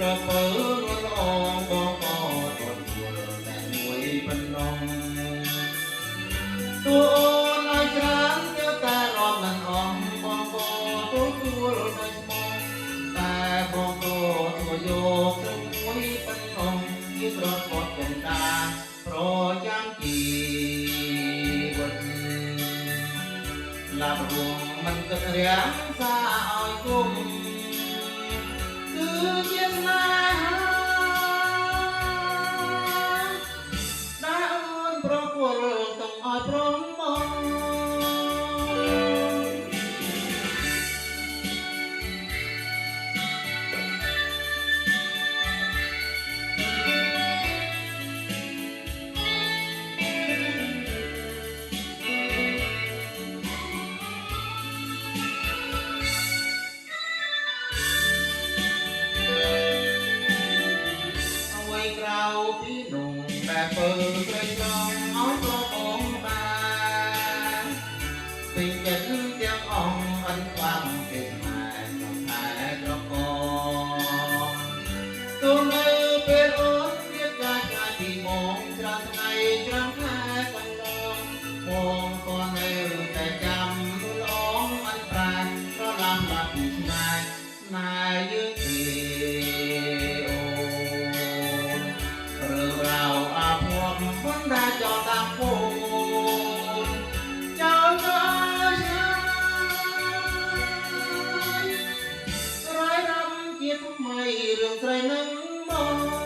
ក្រពើលួនល្អបងក៏ទន់ទួលតែមួយប៉ុណ្ណោះតួអូនឲ្យច្រើនទៅតែរាប់មិនអស់បងក៏ទួលដោយស្មោះតែបងក៏ធ្វើយកទៅមួយប៉ុណ្ណោះជាត្រត់បត់កណ្ដាប្រចាំជីវិតឡាប់រួងមិនគិតរាំងសាឲ្យគុំគឺជាស្នេហាដែលអូនប្រគល់ទុកឲ្យព្រមមកក្រៅពីនោះតែពើក្រៃត្រង់ឲ្យប្របងបានពេញចិត្តទាំងអង្គអិនខ្លាំងទេម៉ែក្នុងខែត្រកទូនៅពេលអូនទៀតកាយកាយពីមកច្រើនថ្ងៃច្រើនខែកន្លងមកក៏នៅតែចាំលងអិនប្រានប្រឡាំឡាពីស្នេហ៍ស្នេហ៍យើងទេคนได้จอตามโคนเจ้าก็ชายร้ายรำเกียรติไม่เรื่องใครนั้นมอง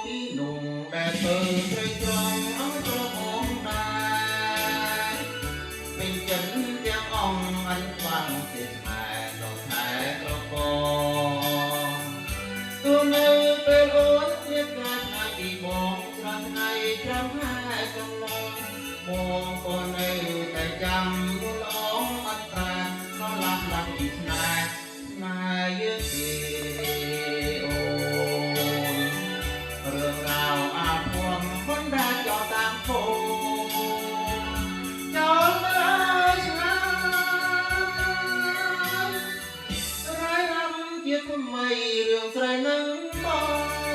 ពីนุ่งដែលពើព្រៃត្រង់អស់ប្របងដែរពេញចិត្តទាំងអង្គអិនខ្វាំងទេស្នេហ៍ដល់ខែត្រកទូនៅពេលអូនទៀតកាយថ្ងៃពីបងច្រើនថ្ងៃច្រើនខែកន្លងបងក៏នៅតែចាំលួនល្អអត់ប្រាណក៏ឡាប់ឡាប់ពីស្នេហ៍ស្នេហ៍យើងទេរឿងរ៉ាវអាភ័ព្វคนได้จอตามโพจอดเลยឆ្ងាយร้ายรำជាថ្មីរឿងស្រីនឹងមក